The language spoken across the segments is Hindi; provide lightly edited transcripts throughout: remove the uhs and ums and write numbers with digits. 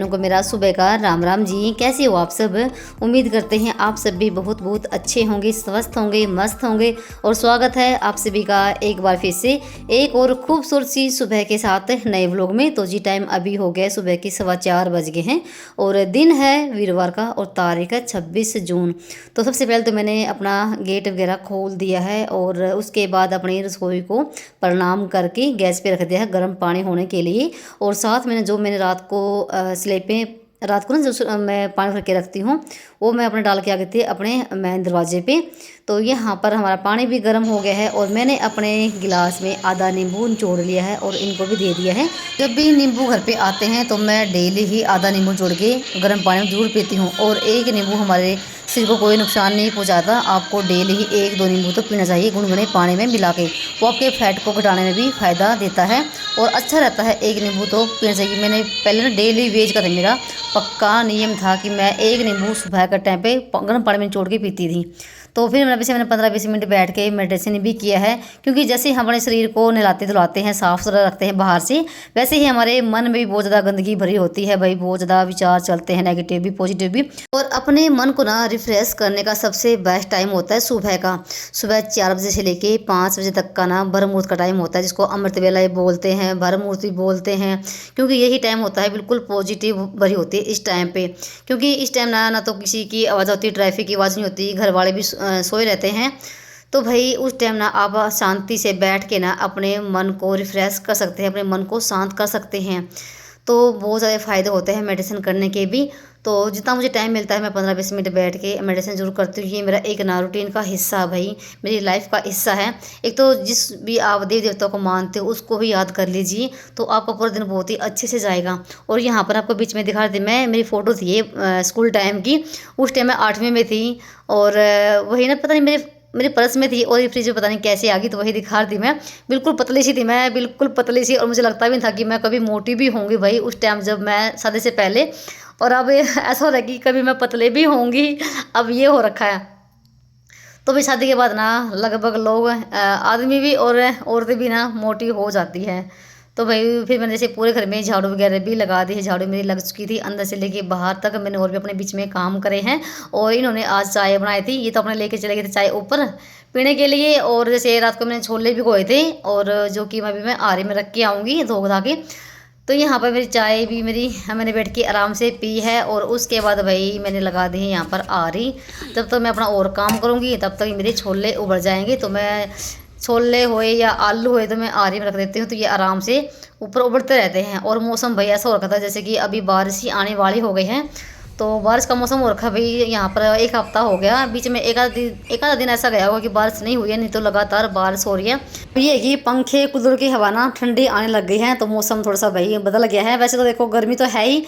बहनों को मेरा सुबह का राम राम जी। कैसे हो आप सब? उम्मीद करते हैं आप सब भी बहुत बहुत अच्छे होंगे, स्वस्थ होंगे, मस्त होंगे। और स्वागत है आप सभी का एक बार फिर से एक और खूबसूरत सी सुबह के साथ नए व्लॉग में। तो जी टाइम अभी हो गया सुबह के 4:15 बज गए हैं और दिन है वीरवार का और तारीख है 26 जून। तो सबसे पहले तो मैंने अपना गेट वगैरह खोल दिया है और उसके बाद अपनी रसोई को प्रणाम करके गैस पे रख दिया है गर्म पानी होने के लिए। और साथ में मैंने रात को स्लेब पे रात को ना जो मैं पानी भर के रखती हूँ वो मैं अपने डाल के आ गई थी अपने मेन दरवाजे पे। तो यहाँ पर हमारा पानी भी गर्म हो गया है और मैंने अपने गिलास में आधा नींबू निचोड़ लिया है और इनको भी दे दिया है। जब भी नींबू घर पे आते हैं तो मैं डेली ही आधा नींबू निचोड़ के गर्म पानी में जरूर पीती हूँ। और एक नींबू हमारे शरीर को कोई नुकसान नहीं पहुँचाता। आपको डेली ही 1-2 नींबू तो पीना चाहिए गुनगुने पानी में मिला के। वो आपके फैट को घटाने में भी फ़ायदा देता है और अच्छा रहता है। एक नींबू तो पीना चाहिए। मैंने पहले ना डेली वेज का था, मेरा पक्का नियम था कि मैं एक नींबू सुबह के टाइम पे गर्म पानी में निचोड़ के पीती थी। तो फिर मैंने 15-20 मिनट बैठ के मेडिटेशन भी किया है, क्योंकि जैसे हम अपने शरीर को नहलाते धुलाते हैं, साफ़ सुथरा रखते हैं बाहर से, वैसे ही हमारे मन में भी बहुत ज़्यादा गंदगी भरी होती है भाई। बहुत ज़्यादा विचार चलते हैं, नेगेटिव भी पॉजिटिव भी। और अपने मन को ना रिफ्रेश करने का सबसे बेस्ट टाइम होता है सुबह का। सुबह 4 बजे से लेके 5 बजे तक का ना ब्रह्म मुहूर्त का टाइम होता है, जिसको अमृत वेला बोलते हैं, ब्रह्म मुहूर्त भी बोलते हैं। क्योंकि यही टाइम होता है बिल्कुल पॉजिटिव भरी होती है इस टाइम पे। क्योंकि इस टाइम ना तो किसी की आवाज़ होती है, ट्रैफिक की आवाज़ नहीं होती, घर वाले भी सोए रहते हैं। तो भाई उस टाइम ना आप शांति से बैठ के ना अपने मन को रिफ़्रेश कर सकते हैं, अपने मन को शांत कर सकते हैं। तो बहुत ज़्यादा फ़ायदे होते हैं मेडिटेशन करने के भी। तो जितना मुझे टाइम मिलता है मैं 15-20 मिनट बैठ के मेडिटेशन ज़रूर करती हूँ। ये मेरा एक ना रूटीन का हिस्सा है भाई, मेरी लाइफ का हिस्सा है। एक तो जिस भी आप देवी देवताओं को मानते हो उसको भी याद कर लीजिए, तो आपका पूरा दिन बहुत ही अच्छे से जाएगा। और यहाँ पर आपको बीच में दिखा दी मैं, मेरी फ़ोटो थी ये स्कूल टाइम की। उस टाइम मैं 8वीं में थी और वही ना पता नहीं मेरे पर्स में थी और ये फ्रिज में पता नहीं कैसे आ गई, तो वही दिखा दी मैं। बिल्कुल पतली सी थी मैं, बिल्कुल पतली सी। और मुझे लगता भी नहीं था कि मैं कभी मोटी भी होंगी भाई उस टाइम जब मैं शादी से पहले। और अब ऐसा हो रहा है कि कभी मैं पतले भी होंगी, अब ये हो रखा है। तो भी शादी के बाद ना लगभग लोग आदमी भी और औरतें भी ना मोटी हो जाती है। तो भाई फिर मैंने जैसे पूरे घर में झाड़ू वगैरह भी लगा दी है। झाड़ू मेरी लग चुकी थी अंदर से लेके बाहर तक। मैंने और भी अपने बीच में काम करे हैं। और इन्होंने आज चाय बनाई थी, ये तो अपने लेके चले गए थे चाय ऊपर पीने के लिए। और जैसे रात को मैंने छोले भिगोए थे और जो कि मैं आरे में रख के आऊँगी धो धा के। तो यहाँ पर मेरी चाय भी मैंने बैठ के आराम से पी है। और उसके बाद भाई मैंने लगा दी है यहाँ पर आरी। जब तक मैं अपना और काम करूँगी तब तक मेरे छोले उबल जाएंगे। तो मैं छोले होए या आलू होए तो मैं आरी में रख देती हूँ, तो ये आराम से ऊपर उबलते रहते हैं। और मौसम भाई ऐसा हो रखा था जैसे कि अभी बारिश ही आने वाली हो गई है। तो बारिश का मौसम हो रखा भाई यहाँ पर। एक हफ्ता हो गया, बीच में एक आधा दिन ऐसा गया होगा कि बारिश नहीं हुई है, नहीं तो लगातार बारिश हो रही है। ये कि पंखे कूलर की हवा ना ठंडी आने लग गई है, तो मौसम थोड़ा सा भाई बदल गया है। वैसे तो देखो गर्मी तो है ही,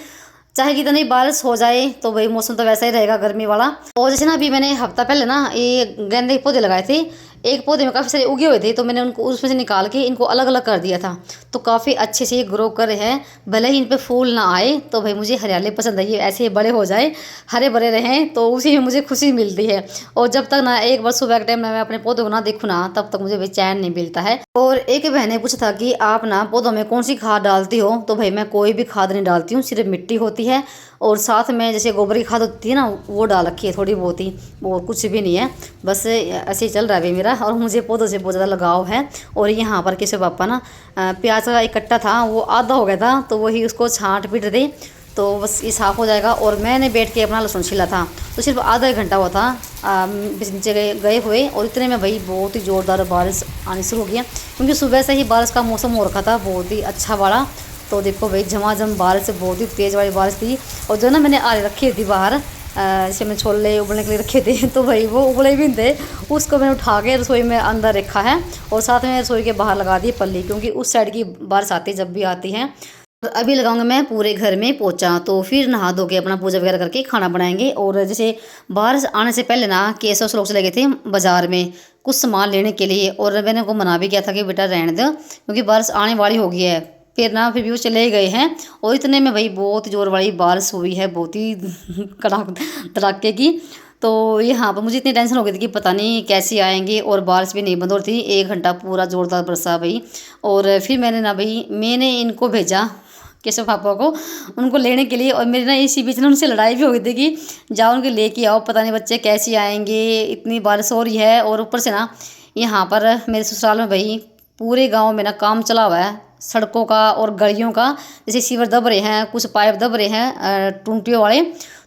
चाहे कितनी बारिश हो जाए तो भाई मौसम तो वैसा ही रहेगा गर्मी वाला। और जैसे ना अभी मैंने हफ्ता पहले ना ये गेंदे के पौधे लगाए थे। एक पौधे में काफ़ी सारे उगे हुए थे, तो मैंने उनको उसमें से निकाल के इनको अलग अलग कर दिया था। तो काफ़ी अच्छे से ये ग्रो कर रहे हैं। भले ही इन पे फूल ना आए, तो भाई मुझे हरियाली पसंद है। ये ऐसे ही बड़े हो जाए, हरे भरे रहें, तो उसी में मुझे खुशी मिलती है। और जब तक ना एक बार सुबह के टाइम मैं अपने पौधों को ना देखूँ ना, तब तक मुझे चैन नहीं मिलता है। और एक बहन ने पूछा था कि आप ना पौधों में कौन सी खाद डालती हो? तो भाई मैं कोई भी खाद नहीं डालती हूँ, सिर्फ मिट्टी होती है और साथ में जैसे गोबर की खाद होती है ना, वो डाल रखी है थोड़ी बहुत ही, वो कुछ भी नहीं है। बस ऐसे ही चल रहा है मेरा। और मुझे पौधों से बहुत ज़्यादा लगाव है। और यहाँ पर किसी पापा ना प्याज का इकट्ठा था, वो आधा हो गया था, तो वही उसको छाँट पीट दे तो बस ये साफ़ हो जाएगा। और मैंने बैठ के अपना लहसुन छिला था, तो सिर्फ आधा एक घंटा हुआ था नीचे गए हुए। और इतने में भाई बहुत ही ज़ोरदार बारिश आनी शुरू हो गई, क्योंकि सुबह से ही बारिश का मौसम हो रखा था बहुत ही अच्छा वाला। तो देखो भाई झमाझम बारिश, बहुत ही तेज़ वाली बारिश थी। और जो ना मैंने आरे रखी थी बाहर, जैसे मैं छोले उबलने के लिए रखे थे, तो भाई वो उबले भी थे। उसको मैंने उठा के रसोई में अंदर रखा है और साथ में रसोई के बाहर लगा दी पल्ली, क्योंकि उस साइड की बारिश आती जब भी आती है। तो अभी लगाऊंगा मैं पूरे घर में पोछा, तो फिर नहा धो के अपना पूजा वगैरह करके खाना बनाएंगे। और जैसे बारिश आने से पहले ना केशव से लोग चले गए थे बाज़ार में कुछ सामान लेने के लिए। और मैंने उनको मना भी किया था कि बेटा रहने दो, क्योंकि बारिश आने वाली हो गई है। फिर भी वो चले गए हैं। और इतने में भाई बहुत जोर वाली बारिश हुई है, बहुत ही कड़ाके की। तो यहाँ पर मुझे इतनी टेंशन हो गई थी कि पता नहीं कैसे आएंगे, और बारिश भी नहीं बंद हो रही थी। 1 घंटा पूरा ज़ोरदार बरसा भाई। और फिर मैंने इनको भेजा केशव पापा को, उनको लेने के लिए। और मेरी ना इसी बीच में उनसे लड़ाई भी हो गई थी कि जाओ उनके लेके आओ, पता नहीं बच्चे कैसे आएंगे, इतनी बारिश हो रही है। और ऊपर से ना यहाँ पर मेरे ससुराल में भाई पूरे गांव में ना काम चला हुआ है सड़कों का और गलियों का। जैसे सीवर दब रहे हैं, कुछ पाइप दब रहे हैं टूंटियों वाले,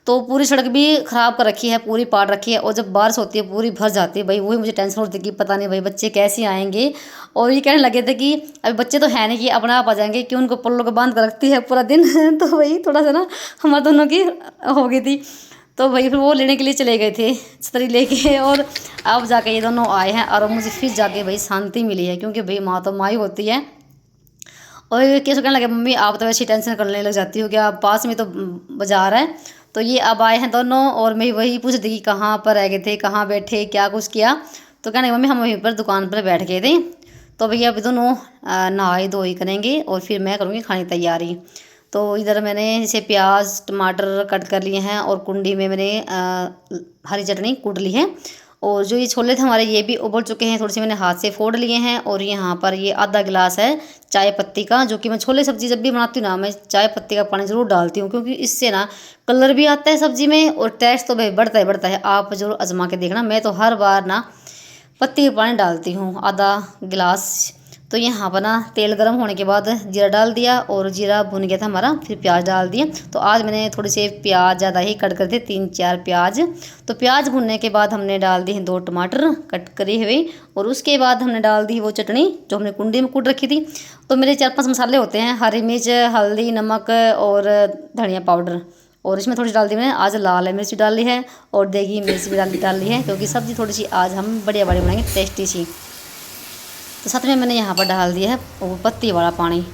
तो पूरी सड़क भी ख़राब कर रखी है, पूरी पाट रखी है। और जब बारिश होती है पूरी भर जाती है भाई, वही मुझे टेंशन होती है कि पता नहीं भाई बच्चे कैसे आएंगे। और ये कहने लगे थे कि अभी बच्चे तो है नहीं कि अपने आप आ जाएंगे, कि उनको पल्लों को बांध कर रखती है पूरा दिन। तो वही थोड़ा सा ना हमारे दोनों की हो गई थी। तो भाई फिर वो लेने के लिए चले गए थे छतरी लेके, और अब जाके ये दोनों आए हैं। और मुझे फिर जाके भाई शांति मिली है, क्योंकि भाई माँ तो माँ ही होती है। और कैसे कहने लगे मम्मी आप तो वैसे टेंशन करने लग जाती हो, क्या पास में तो बाजार है। तो ये अब आए हैं दोनों, और मैं वही पूछ दी कि कहाँ पर रह गए थे, कहाँ बैठे, क्या कुछ किया। तो कहने लगे मम्मी हम वहीं पर दुकान पर बैठ गए थे। तो भैया अभी दोनों नहाई धोई करेंगे और फिर मैं करूँगी खाने की तैयारी। तो इधर मैंने जैसे प्याज टमाटर कट कर लिए हैं, और कुंडी में मैंने हरी चटनी कूट ली है। और जो ये छोले थे हमारे ये भी उबल चुके हैं, थोड़ी सी मैंने हाथ से फोड़ लिए हैं। और यहाँ पर ये आधा गिलास है चाय पत्ती का, जो कि मैं छोले सब्ज़ी जब भी बनाती हूँ ना मैं चाय पत्ती का पानी ज़रूर डालती हूँ, क्योंकि इससे ना कलर भी आता है सब्ज़ी में और टेस्ट तो भाई बढ़ता ही बढ़ता है। आप ज़रूर आजमा के देखना, मैं तो हर बार ना पत्ती का पानी डालती हूँ आधा गिलास। तो यहाँ पर ना तेल गर्म होने के बाद जीरा डाल दिया, और जीरा भुन गया था हमारा, फिर प्याज डाल दिए। तो आज मैंने थोड़ी से प्याज ज़्यादा ही कट कर दिए, 3-4 प्याज। तो प्याज भुनने के बाद हमने डाल दिए 2 टमाटर कट करे हुए, और उसके बाद हमने डाल दी वो चटनी जो हमने कुंडी में कूट रखी थी। तो मेरे 4-5 मसाले होते हैं, हरी मिर्च, हल्दी, नमक और धनिया पाउडर। और इसमें थोड़ी सी डाल दी मैंने आज लाल मिर्च डाल ली है, और देगी मिर्च भी डाल ली है, क्योंकि सब्ज़ी थोड़ी सी आज हम बढ़िया बढ़िया बनाएंगे, टेस्टी सी। तो साथ में मैंने यहाँ पर डाल दिया है वो पत्ती वाला पानी।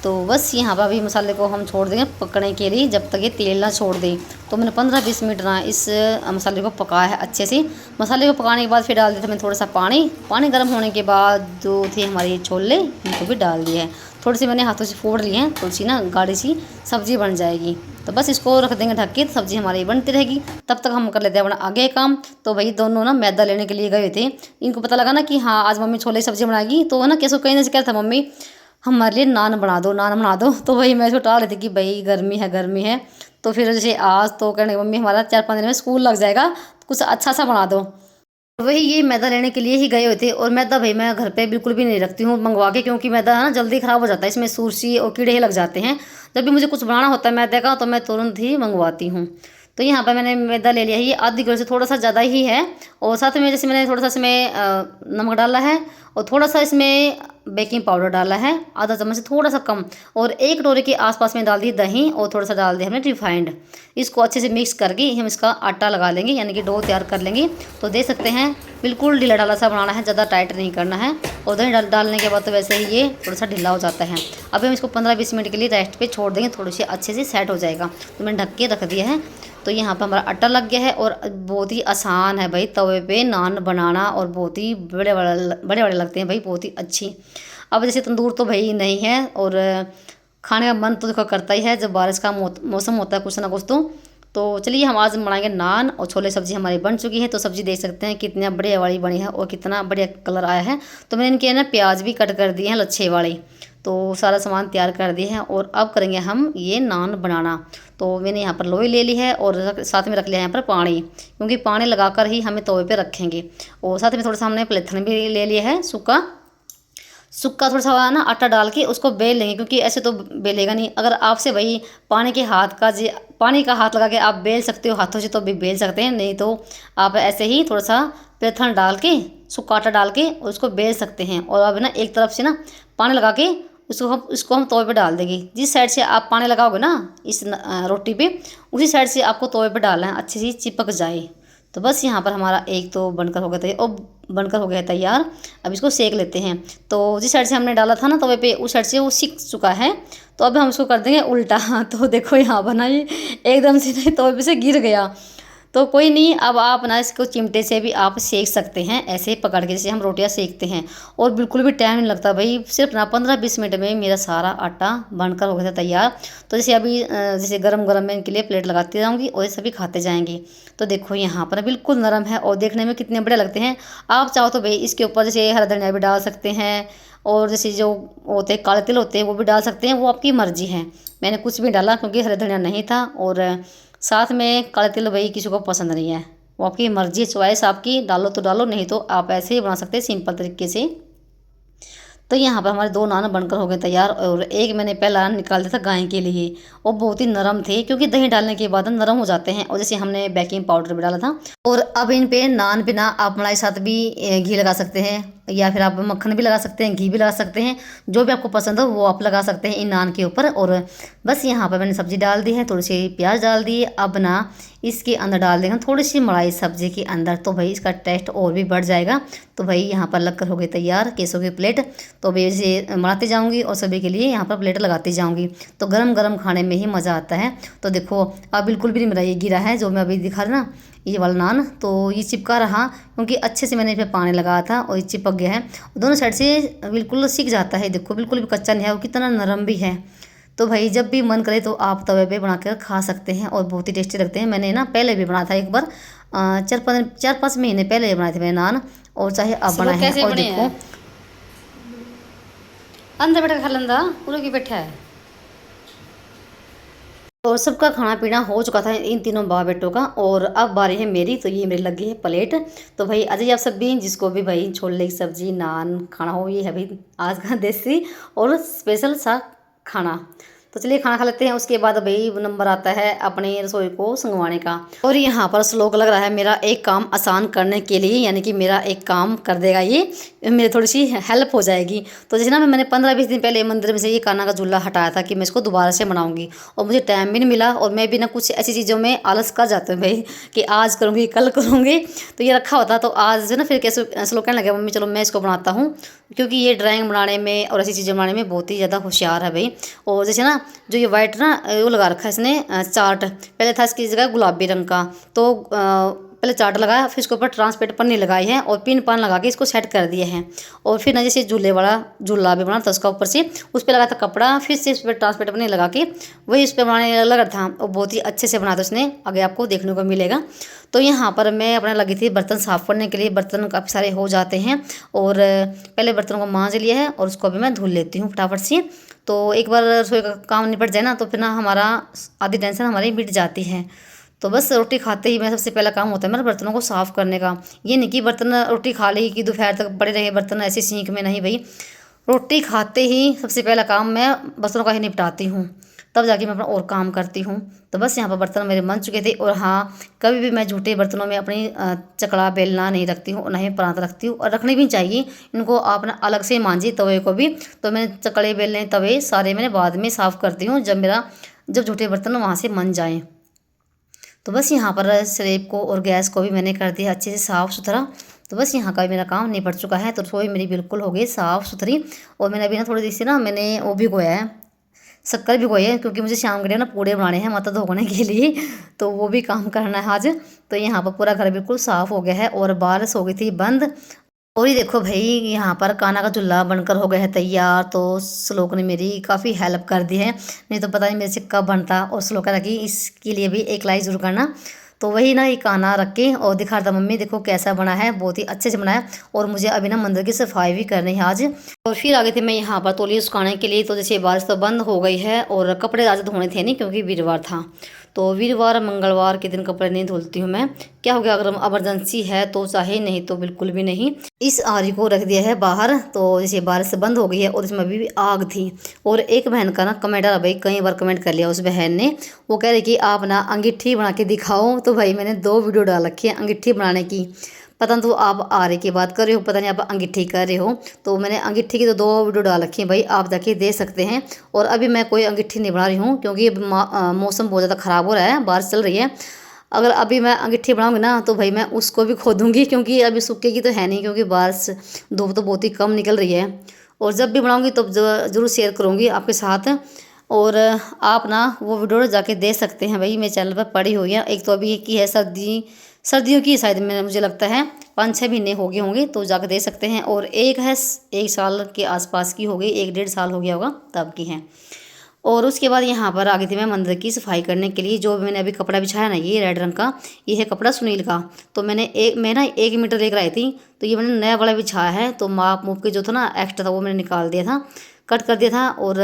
तो बस यहाँ पर अभी मसाले को हम छोड़ देंगे पकने के लिए, जब तक ये तेल ना छोड़ दे। तो मैंने 15-20 मिनट ना इस मसाले को पकाया है अच्छे से। मसाले को पकाने के बाद फिर डाल दिया था मैंने थोड़ा सा पानी गर्म होने के बाद जो थे हमारे छोले इनको भी डाल दिया है। थोड़ी सी मैंने हाथों से फोड़ लिए हैं, थोड़ी सी ना गाढ़ी सी सब्ज़ी बन जाएगी। तो बस इसको रख देंगे ढक के, सब्ज़ी हमारी बनती रहेगी, तब तक हम कर लेते हैं अपना आगे काम। तो भाई दोनों ना मैदा लेने के लिए गए थे, इनको पता लगा ना कि हाँ आज मम्मी छोले सब्ज़ी बनाएगी। तो ना कैसे कहीं से क्या था मम्मी हमारे लिए नान बना दो, नान बना दो। तो वही मैं इसको टाल रही थी कि भाई गर्मी है गर्मी है। तो फिर जैसे आज तो कहने मम्मी हमारा 4-5 दिन में स्कूल लग जाएगा, कुछ अच्छा सा बना दो। वही ये मैदा लेने के लिए ही गए हुए थे। और मैदा भाई मैं घर पे बिल्कुल भी नहीं रखती हूँ मंगवा के, क्योंकि मैदा ना जल्दी ख़राब हो जाता है, इसमें सुरसी और कीड़े लग जाते हैं। जब भी मुझे कुछ बनाना होता है मैदे का तो मैं तुरंत ही मंगवाती हूँ। तो यहाँ पर मैंने मैदा ले लिया है, ये आधी किलो से थोड़ा सा ज़्यादा ही है। और साथ में जैसे मैंने थोड़ा सा इसमें नमक डाला है, और थोड़ा सा इसमें बेकिंग पाउडर डाला है आधा चम्मच से थोड़ा सा कम, और 1 कटोरे के आसपास में डाल दी दही, और थोड़ा सा डाल दिया हमने रिफाइंड। इसको अच्छे से मिक्स करके हम इसका आटा लगा लेंगे, यानी कि डो तैयार कर लेंगे। तो देख सकते हैं बिल्कुल ढीला ढाला सा बनाना है, ज़्यादा टाइट नहीं करना है। और दही डालने के बाद तो वैसे ही ये थोड़ा सा ढीला हो जाता है। अब हम इसको 15-20 मिनट के लिए रेस्ट पे छोड़ देंगे, थोड़ी सी अच्छे से सेट हो जाएगा। तो मैंने ढक के रख दिया है। तो यहाँ पर हमारा आटा लग गया है, और बहुत ही आसान है भाई तवे पे नान बनाना, और बहुत ही बड़े बड़े लगते हैं भाई, बहुत ही अच्छी। अब जैसे तंदूर तो भाई नहीं है, और खाने का मन तो देखो करता ही है जब बारिश का मौसम होता है कुछ ना कुछ। तो चलिए हम आज बनाएंगे नान, और छोले सब्ज़ी हमारी बन चुकी है। तो सब्ज़ी देख सकते हैं कितना बढ़िया वाली बनी है, और कितना बढ़िया कलर आया है। तो मैंने इनके ना प्याज भी कट कर दिए हैं लच्छे वाले। तो सारा सामान तैयार कर दिए हैं, और अब करेंगे हम ये नान बनाना। तो मैंने यहाँ पर लोई ले ली है, और साथ में रख लिया है यहाँ पर पानी, क्योंकि पानी लगाकर ही हमें तवे पे रखेंगे। और साथ में थोड़ा सा हमने प्लेथन भी ले लिया है सूखा थोड़ा सा ना आटा डाल के उसको बेल लेंगे, क्योंकि ऐसे तो बेलेगा नहीं। अगर आपसे भाई पानी का हाथ लगा के आप बेल सकते हो हाथों से तो भी बेल सकते हैं, नहीं तो आप ऐसे ही थोड़ा सा प्लेथन डाल के सूखा आटा डाल के उसको बेल सकते हैं। और अब ना एक तरफ से ना पानी लगा के उसको हम तवे पे डाल देंगे। जिस साइड से आप पानी लगाओगे ना इस रोटी पे, उसी साइड से आपको तवे पे डालना है, अच्छे से चिपक जाए। तो बस यहाँ पर हमारा एक तो बनकर हो गया है तैयार। अब इसको सेक लेते हैं। तो जिस साइड से हमने डाला था ना तवे पे, उस साइड से वो सिक चुका है। तो अब हम इसको कर देंगे उल्टा। तो देखो यहाँ बना ये एकदम से नहीं तवे पे से गिर गया। तो कोई नहीं, अब आप ना इसको चिमटे से भी आप सेक सकते हैं, ऐसे पकड़ के जैसे हम रोटियां सेकते हैं। और बिल्कुल भी टाइम नहीं लगता भाई, सिर्फ ना 15-20 मिनट में मेरा सारा आटा बनकर हो गया था तैयार। तो जैसे अभी जैसे गरम गरम मैं इनके लिए प्लेट लगाती जाऊँगी और ये सभी खाते जाएंगे। तो देखो यहाँ पर बिल्कुल नरम है और देखने में कितने बढ़िया लगते हैं। आप चाहो तो भाई इसके ऊपर जैसे हरा धनिया भी डाल सकते हैं, और जैसे जो होते हैं काले तिल होते हैं वो भी डाल सकते हैं, वो आपकी मर्जी है। मैंने कुछ भी डाला क्योंकि हरा धनिया नहीं था, और साथ में काले तिल भाई किसी को पसंद नहीं है, वो आपकी मर्जी, चॉइस आपकी, डालो तो डालो, नहीं तो आप ऐसे ही बना सकते हैं सिंपल तरीके से। तो यहाँ पर हमारे 2 नान बनकर हो गए तैयार, और एक मैंने पहला नान निकाल दिया था गाय के लिए। और बहुत ही नरम थे क्योंकि दही डालने के बाद नरम हो जाते हैं, और जैसे हमने बेकिंग पाउडर भी डाला था। और अब इन पे नान पे ना आप मलाई साथ भी घी लगा सकते हैं, या फिर आप मक्खन भी लगा सकते हैं, घी भी लगा सकते हैं, जो भी आपको पसंद हो वो आप लगा सकते हैं इन नान के ऊपर। और बस यहाँ पर मैंने सब्ज़ी डाल दी है, थोड़ी सी प्याज डाल दी। अब ना इसके अंदर डाल देंगे थोड़ी सी मलाई सब्ज़ी के अंदर, तो भाई इसका टेस्ट और भी बढ़ जाएगा। तो भाई यहाँ पर लगकर हो गई तैयार केसों की प्लेट। तो भाई इसे बनाती जाऊँगी और सभी के लिए यहाँ पर प्लेट लगाती जाऊँगी, तो गरम गरम खाने में ही मज़ा आता है। तो देखो अब बिल्कुल भी नहीं मेरा ये गिरा है, जो मैं अभी दिखा रही ना ये वाला नान, तो ये चिपका रहा क्योंकि अच्छे से मैंने इस पर पानी लगाया था और ये चिपक गया है। दोनों साइड से बिल्कुल सीख जाता है, देखो बिल्कुल भी कच्चा नहीं है, वो कितना नरम भी है। तो भाई जब भी मन करे तो आप तवे पे बना कर खा सकते हैं और बहुत ही टेस्टी लगते हैं। मैंने ना पहले भी बनाया था एक बार, 4-5 महीने पहले बनाए थे मैंने नान, और चाहे अब बनाए हैं। और देखो अंदर बैठा खा लेंदा पूरा की बैठा है। और सबका खाना पीना हो चुका था इन तीनों बाप बेटों का, और अब बारी है मेरी। तो ये मेरी लगी है प्लेट। तो भाई आ जाइए आप सब भी, जिसको भी भाई छोले की सब्जी नान खाना हो, ये है भाई आज का देसी और स्पेशल सा खाना। तो चलिए खाना खा लेते हैं, उसके बाद भाई नंबर आता है अपनी रसोई को संगवाने का। और यहाँ पर श्लोक लग रहा है मेरा एक काम आसान करने के लिए, यानी कि मेरा एक काम कर देगा ये, मेरी थोड़ी सी हेल्प हो जाएगी। तो जैसे ना मैंने 15-20 दिन पहले मंदिर में से ये कान्हा का झूला हटाया था कि मैं इसको दोबारा से बनाऊंगी, और मुझे टाइम भी नहीं मिला, और मैं भी ना कुछ ऐसी चीज़ों में आलस कर जाती हूँ भाई कि आज करूँगी कल करूँगी। तो ये रखा होता, तो आज ना फिर कैसे श्लोक कहने लगे मम्मी चलो मैं इसको बनाता हूँ, क्योंकि ये ड्राइंग बनाने में और ऐसी चीज़ें बनाने में बहुत ही ज़्यादा होशियार है भाई। और जैसे ना जो ये वाइट ना वो लगा रखा है इसने चार्ट, पहले था इसकी जगह गुलाबी रंग का, तो पहले चार्ट लगाया, फिर इसके ऊपर ट्रांसपेरेंट पन्नी लगाई है और पिन पान लगा के इसको सेट कर दिए हैं। और फिर ना जैसे झूले वाला झूला भी बना था उसका ऊपर से, उस पर लगा था कपड़ा, फिर से इस पर ट्रांसपेरेंट पन्नी लगा के वही इस पर बनाने लगा था, और बहुत ही अच्छे से बना था उसने, आगे आपको देखने को मिलेगा। तो यहाँ पर मैं अपना लगी थी बर्तन साफ़ करने के लिए, बर्तन काफ़ी सारे हो जाते हैं, और पहले बर्तनों को मांज लिया है और उसको अभी मैं धुल लेती हूँ फटाफट से। तो एक बार रसोई का काम निपट जाए ना, तो फिर ना हमारा आधी टेंशन हमारी मिट जाती है। तो बस रोटी खाते ही मैं सबसे पहला काम होता है मेरा बर्तनों को साफ़ करने का। ये नहीं कि बर्तन रोटी खा ली कि दोपहर तक पड़े रहे बर्तन ऐसे सिंक में, नहीं भाई, रोटी खाते ही सबसे पहला काम मैं बर्तनों का ही निपटाती हूँ, तब जाके मैं अपना और काम करती हूँ। तो बस यहाँ पर बर्तन मेरे बन चुके थे। और हाँ, कभी भी मैं झूठे बर्तनों में अपनी चकला बेलना नहीं रखती हूँ, ना ही परात रखती हूँ, और रखनी भी चाहिए, इनको आप ना अलग से मांझी तवे को भी। तो मैंने चकले बेलने तवे सारे मैंने बाद में साफ़ करती हूँ, जब झूठे बर्तन वहाँ से मन जाएँ। तो बस यहाँ पर स्लेब को और गैस को भी मैंने कर दिया अच्छे से साफ़ सुथरा। तो बस यहाँ का भी मेरा काम निपट चुका है। तो रसोई मेरी बिल्कुल हो गई साफ़ सुथरी। और मैंने अभी ना थोड़ी देर से ना मैंने वो भिगोया है, शक्कर भिगोई है, क्योंकि मुझे शाम के लिए ना पूड़े बनाने हैं माथा धोने के लिए, तो वो भी काम करना है आज। तो यहाँ पर पूरा घर बिल्कुल साफ़ हो गया है, और बारिश हो गई थी बंद। और ये देखो भाई यहाँ पर कान्हा का चूल्हा बनकर हो गया है तैयार। तो श्लोक ने मेरी काफ़ी हेल्प कर दी है, नहीं तो पता नहीं मेरे से कब बनता। और श्लोक कहा कि इसके लिए भी एक लाइक जरूर करना। तो वही ना ये कान्हा रख के और दिखा रहा था मम्मी देखो कैसा बना है, बहुत ही अच्छे से बनाया। और मुझे अभी ना मंदिर की सफाई भी करनी है आज। और फिर आ गई थी मैं यहाँ पर तौलिए सुखाने के लिए। तो जैसे बारिश तो बंद हो गई है, और कपड़े आज धोने थे नहीं क्योंकि वीरवार था। तो वीरवार मंगलवार के दिन कपड़े नहीं धुलती हूँ मैं, क्या हो गया अगर इमरजेंसी है तो चाहे, नहीं तो बिल्कुल भी नहीं। इस आरी को रख दिया है बाहर। तो जैसे बारिश बंद हो गई है, और इसमें अभी भी आग थी। और एक बहन का ना कमेंट आ रहा भाई, कई बार कमेंट कर लिया उस बहन ने, वो कह रही कि आप ना अंगीठी बना के दिखाओ। तो भाई मैंने 2 वीडियो डाल रखी है अंगीठी बनाने की। पता नहीं तो आप आरे की बात कर रहे हो, पता नहीं आप अंगीठी कर रहे हो। तो मैंने अंगीठी की तो 2 वीडियो डाल रखी है भाई, आप जाके दे सकते हैं। और अभी मैं कोई अंगीठी नहीं बना रही हूँ, क्योंकि मौसम बहुत ज़्यादा ख़राब हो रहा है, बारिश चल रही है। अगर अभी मैं अंगीठी बनाऊंगी ना, तो भाई मैं उसको भी खो दूँगी, क्योंकि अभी सूखेगी तो है नहीं, क्योंकि बारिश धूप तो बहुत ही कम निकल रही है। और जब भी बनाऊंगी तो ज़रूर शेयर करूँगी आपके साथ। और आप ना वो वीडियो जाके देख सकते हैं भाई, मेरे चैनल पर पड़ी हुई है। एक तो अभी की है सर्दियों की, शायद में मुझे लगता है 5-6 महीने हो गए होंगे, तो जाकर देख सकते हैं। और एक है 1 साल के आसपास की हो गई, 1-1.5 साल हो गया होगा तब की है। और उसके बाद यहाँ पर आ गई थी मैं मंदिर की सफाई करने के लिए। जो मैंने अभी कपड़ा बिछाया ना, ये रेड रंग का, ये है कपड़ा सुनील का। तो मैं ना 1 मीटर लेकर आई थी, तो ये मैंने नया वाला बिछाया है। तो माप मूप के जो था ना एक्स्ट्रा था, वो मैंने निकाल दिया था, कट कर दिया था। और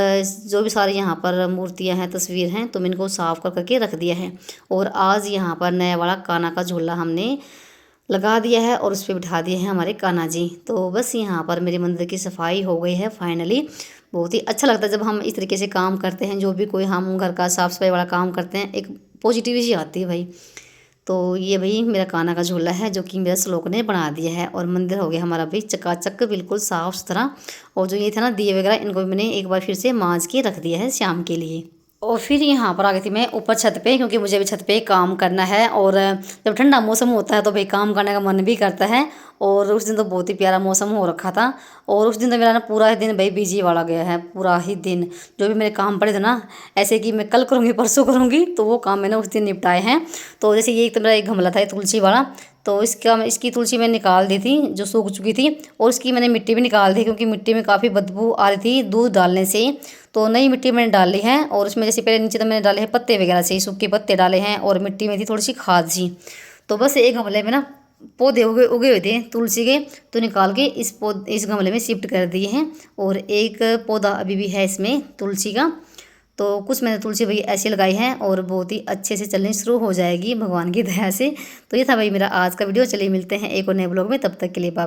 जो भी सारे यहाँ पर मूर्तियाँ हैं, तस्वीर हैं, तो मैंने इनको साफ कर करके रख दिया है। और आज यहाँ पर नया वाला कान्हा का झूला हमने लगा दिया है और उस पर बिठा दिए हैं हमारे कान्हा जी। तो बस यहाँ पर मेरे मंदिर की सफाई हो गई है फाइनली। बहुत ही अच्छा लगता है जब हम इस तरीके से काम करते हैं, जो भी कोई हम घर का साफ़ सफाई वाला काम करते हैं, एक पॉजिटिविटी आती है भाई। तो ये भाई मेरा कान्हा का झूला है, जो कि मेरा श्लोक ने बना दिया है। और मंदिर हो गया हमारा भाई चकाचक, बिल्कुल साफ़ सुथरा। और जो ये था ना दिए वगैरह, इनको भी मैंने एक बार फिर से मांज के रख दिया है शाम के लिए। और फिर यहाँ पर आ गई थी मैं ऊपर छत पे, क्योंकि मुझे भी छत पे काम करना है। और जब ठंडा मौसम होता है तो भाई काम करने का मन भी करता है। और उस दिन तो बहुत ही प्यारा मौसम हो रखा था। और उस दिन तो मेरा ना पूरा ही दिन भाई बिजी वाला गया है, पूरा ही दिन। जो भी मेरे काम पड़े थे ना, ऐसे कि मैं कल करूँगी परसों करूँगी, तो वो काम मैंने उस दिन निपटाए हैं। तो जैसे ये एक तो मेरा एक गमला था, ये तुलसी वाला, तो इसकी तुलसी मैंने निकाल दी थी जो सूख चुकी थी। और इसकी मैंने मिट्टी भी निकाल दी, क्योंकि मिट्टी में काफ़ी बदबू आ रही थी दूध डालने से। तो नई मिट्टी मैंने डाल ली है। और उसमें जैसे पहले नीचे तो मैंने डाले हैं पत्ते वगैरह से, सूखे पत्ते डाले हैं। और मिट्टी में थी थोड़ी सी खाद सी। तो बस एक गमले में ना पौधे उगे उगे हुए थे तुलसी के, तो निकाल के इस गमले में शिफ्ट कर दिए हैं। और एक पौधा अभी भी है इसमें तुलसी का। तो कुछ मैंने तुलसी भाई ऐसी लगाई है, और बहुत ही अच्छे से चलनी शुरू हो जाएगी भगवान की दया से। तो ये था भाई मेरा आज का वीडियो। चलिए मिलते हैं एक और नए ब्लॉग में, तब तक के लिए बाय।